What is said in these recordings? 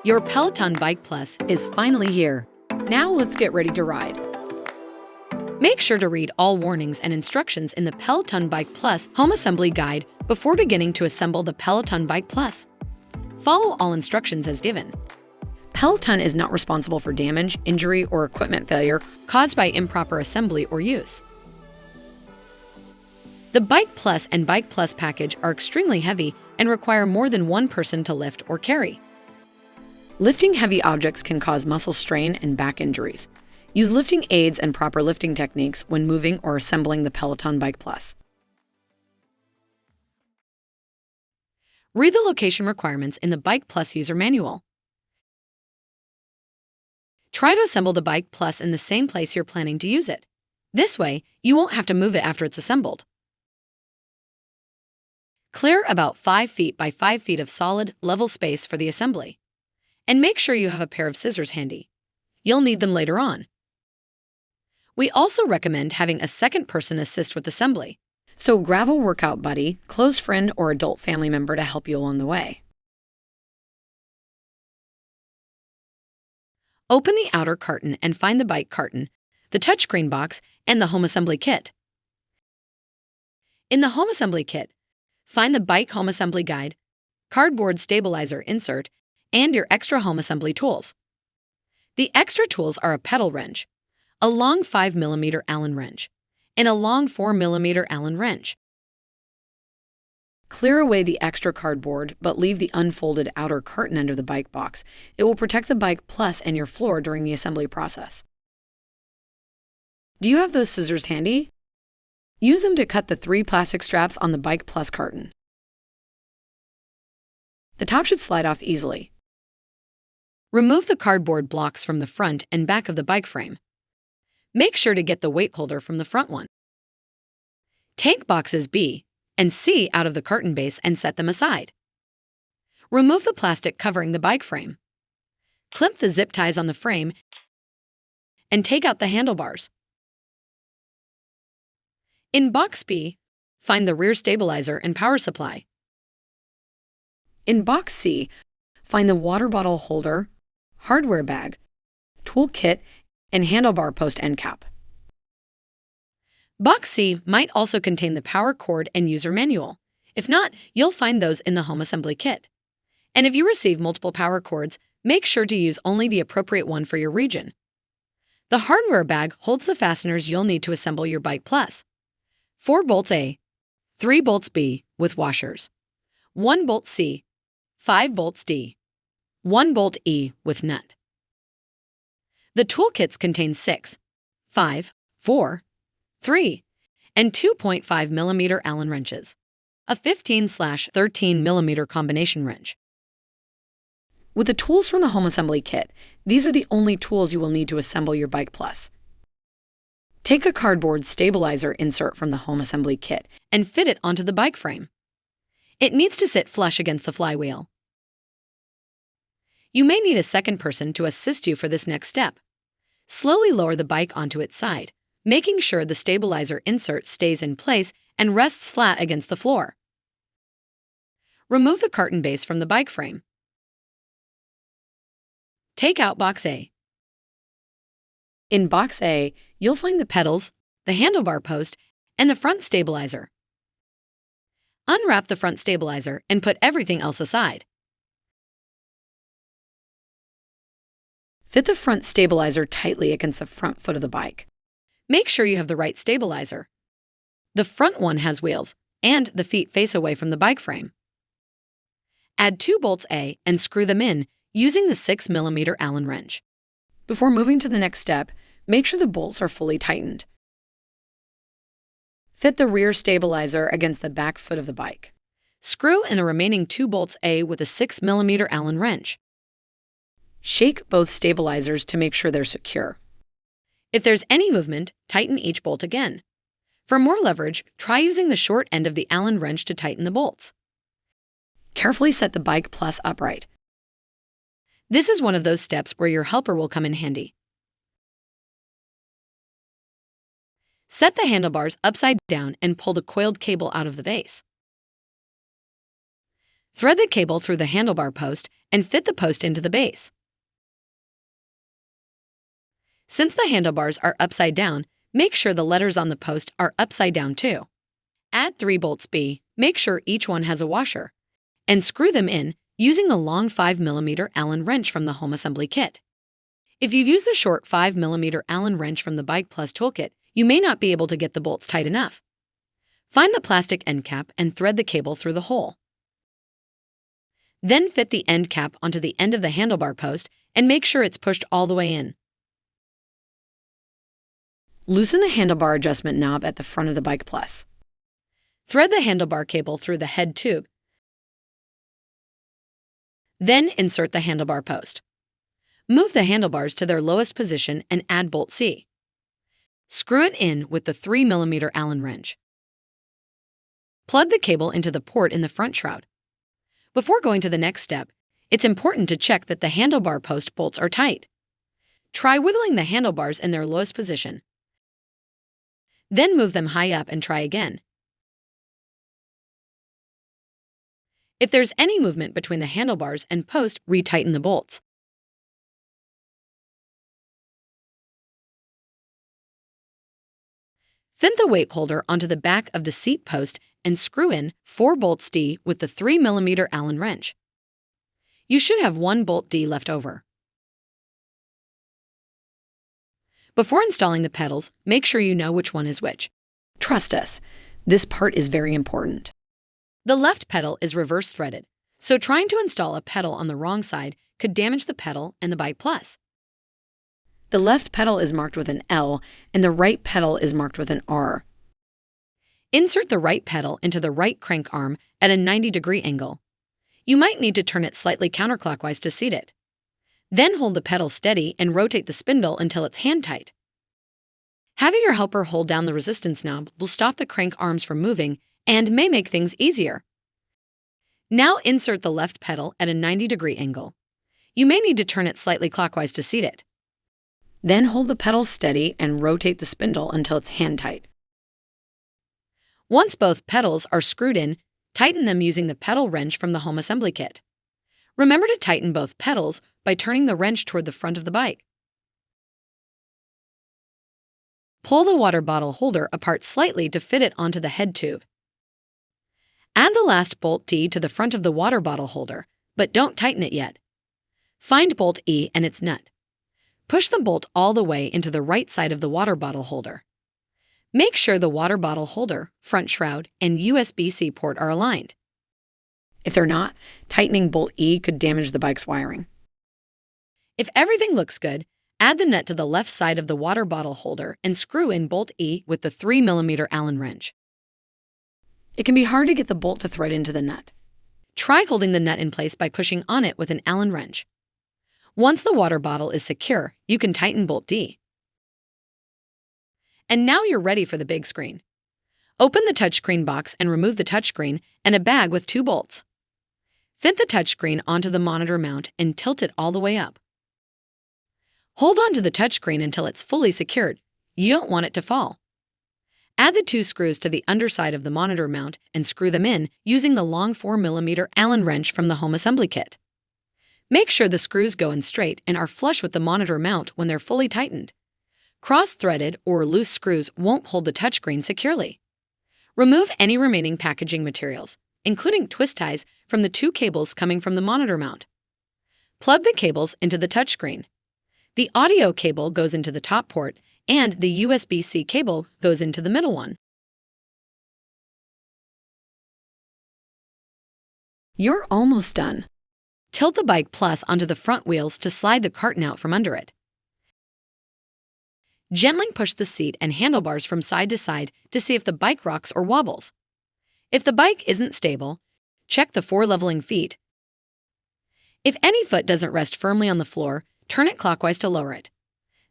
Your Peloton Bike Plus is finally here. Now let's get ready to ride. Make sure to read all warnings and instructions in the Peloton Bike Plus Home Assembly Guide before beginning to assemble the Peloton Bike Plus. Follow all instructions as given. Peloton is not responsible for damage, injury, or equipment failure caused by improper assembly or use. The Bike Plus and Bike Plus package are extremely heavy and require more than one person to lift or carry. Lifting heavy objects can cause muscle strain and back injuries. Use lifting aids and proper lifting techniques when moving or assembling the Peloton Bike Plus. Read the location requirements in the Bike Plus user manual. Try to assemble the Bike Plus in the same place you're planning to use it. This way, you won't have to move it after it's assembled. Clear about 5 feet by 5 feet of solid, level space for the assembly. And make sure you have a pair of scissors handy. You'll need them later on. We also recommend having a second person assist with assembly. So grab a workout buddy, close friend, or adult family member to help you along the way. Open the outer carton and find the bike carton, the touchscreen box, and the home assembly kit. In the home assembly kit, find the Bike Home Assembly Guide, cardboard stabilizer insert, and your extra home assembly tools. The extra tools are a pedal wrench, a long 5mm Allen wrench, and a long 4mm Allen wrench. Clear away the extra cardboard, but leave the unfolded outer carton under the bike box. It will protect the Bike Plus and your floor during the assembly process. Do you have those scissors handy? Use them to cut the 3 plastic straps on the Bike Plus carton. The top should slide off easily. Remove the cardboard blocks from the front and back of the bike frame. Make sure to get the weight holder from the front one. Take boxes B and C out of the carton base and set them aside. Remove the plastic covering the bike frame. Clip the zip ties on the frame and take out the handlebars. In box B, find the rear stabilizer and power supply. In box C, find the water bottle holder, hardware bag, tool kit, and handlebar post end cap. Box C might also contain the power cord and user manual. If not, you'll find those in the home assembly kit. And if you receive multiple power cords, make sure to use only the appropriate one for your region. The hardware bag holds the fasteners you'll need to assemble your Bike Plus. 4 bolts A, 3 bolts B with washers, 1 bolt C, 5 bolts D, 1 bolt E with nut. The toolkits contain 6, 5, 4, 3, and 2.5mm Allen wrenches, a 15/13mm combination wrench. With the tools from the home assembly kit, these are the only tools you will need to assemble your Bike Plus. Take the cardboard stabilizer insert from the home assembly kit and fit it onto the bike frame. It needs to sit flush against the flywheel. You may need a second person to assist you for this next step. Slowly lower the bike onto its side, making sure the stabilizer insert stays in place and rests flat against the floor. Remove the carton base from the bike frame. Take out box A. In box A, you'll find the pedals, the handlebar post, and the front stabilizer. Unwrap the front stabilizer and put everything else aside. Fit the front stabilizer tightly against the front foot of the bike. Make sure you have the right stabilizer. The front one has wheels, and the feet face away from the bike frame. Add 2 bolts A and screw them in using the 6mm Allen wrench. Before moving to the next step, make sure the bolts are fully tightened. Fit the rear stabilizer against the back foot of the bike. Screw in the remaining 2 bolts A with a 6mm Allen wrench. Shake both stabilizers to make sure they're secure. If there's any movement, tighten each bolt again. For more leverage, try using the short end of the Allen wrench to tighten the bolts. Carefully set the Bike Plus upright. This is one of those steps where your helper will come in handy. Set the handlebars upside down and pull the coiled cable out of the base. Thread the cable through the handlebar post and fit the post into the base. Since the handlebars are upside down, make sure the letters on the post are upside down too. Add 3 bolts B, make sure each one has a washer, and screw them in using the long 5mm Allen wrench from the home assembly kit. If you've used the short 5mm Allen wrench from the Bike Plus toolkit, you may not be able to get the bolts tight enough. Find the plastic end cap and thread the cable through the hole. Then fit the end cap onto the end of the handlebar post and make sure it's pushed all the way in. Loosen the handlebar adjustment knob at the front of the Bike Plus. Thread the handlebar cable through the head tube. Then insert the handlebar post. Move the handlebars to their lowest position and add bolt C. Screw it in with the 3mm Allen wrench. Plug the cable into the port in the front shroud. Before going to the next step, it's important to check that the handlebar post bolts are tight. Try wiggling the handlebars in their lowest position. Then move them high up and try again. If there's any movement between the handlebars and post, retighten the bolts. Fin the weight holder onto the back of the seat post and screw in 4 bolts D with the 3mm Allen wrench. You should have 1 bolt D left over. Before installing the pedals, make sure you know which one is which. Trust us, this part is very important. The left pedal is reverse threaded, so trying to install a pedal on the wrong side could damage the pedal and the Bike Plus. The left pedal is marked with an L and the right pedal is marked with an R. Insert the right pedal into the right crank arm at a 90-degree angle. You might need to turn it slightly counterclockwise to seat it. Then hold the pedal steady and rotate the spindle until it's hand-tight. Having your helper hold down the resistance knob will stop the crank arms from moving and may make things easier. Now insert the left pedal at a 90-degree angle. You may need to turn it slightly clockwise to seat it. Then hold the pedal steady and rotate the spindle until it's hand-tight. Once both pedals are screwed in, tighten them using the pedal wrench from the home assembly kit. Remember to tighten both pedals by turning the wrench toward the front of the bike. Pull the water bottle holder apart slightly to fit it onto the head tube. Add the last bolt D to the front of the water bottle holder, but don't tighten it yet. Find bolt E and its nut. Push the bolt all the way into the right side of the water bottle holder. Make sure the water bottle holder, front shroud, and USB-C port are aligned. If they're not, tightening bolt E could damage the bike's wiring. If everything looks good, add the nut to the left side of the water bottle holder and screw in bolt E with the 3mm Allen wrench. It can be hard to get the bolt to thread into the nut. Try holding the nut in place by pushing on it with an Allen wrench. Once the water bottle is secure, you can tighten bolt D. And now you're ready for the big screen. Open the touchscreen box and remove the touchscreen and a bag with 2 bolts. Fit the touchscreen onto the monitor mount and tilt it all the way up. Hold on to the touchscreen until it's fully secured. You don't want it to fall. Add the 2 screws to the underside of the monitor mount and screw them in using the long 4mm Allen wrench from the home assembly kit. Make sure the screws go in straight and are flush with the monitor mount when they're fully tightened. Cross-threaded or loose screws won't hold the touchscreen securely. Remove any remaining packaging materials, including twist ties, from the 2 cables coming from the monitor mount. Plug the cables into the touchscreen. The audio cable goes into the top port, and the USB-C cable goes into the middle one. You're almost done. Tilt the Bike Plus onto the front wheels to slide the carton out from under it. Gently push the seat and handlebars from side to side to see if the bike rocks or wobbles. If the bike isn't stable, check the 4 leveling feet. If any foot doesn't rest firmly on the floor, turn it clockwise to lower it.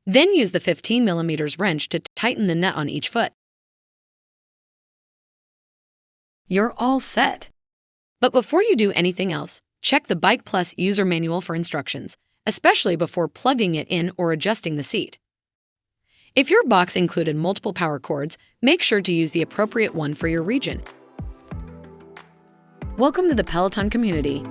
Then use the 15mm wrench to tighten the nut on each foot. You're all set. But before you do anything else, check the Bike Plus user manual for instructions, especially before plugging it in or adjusting the seat. If your box included multiple power cords, make sure to use the appropriate one for your region. Welcome to the Peloton community.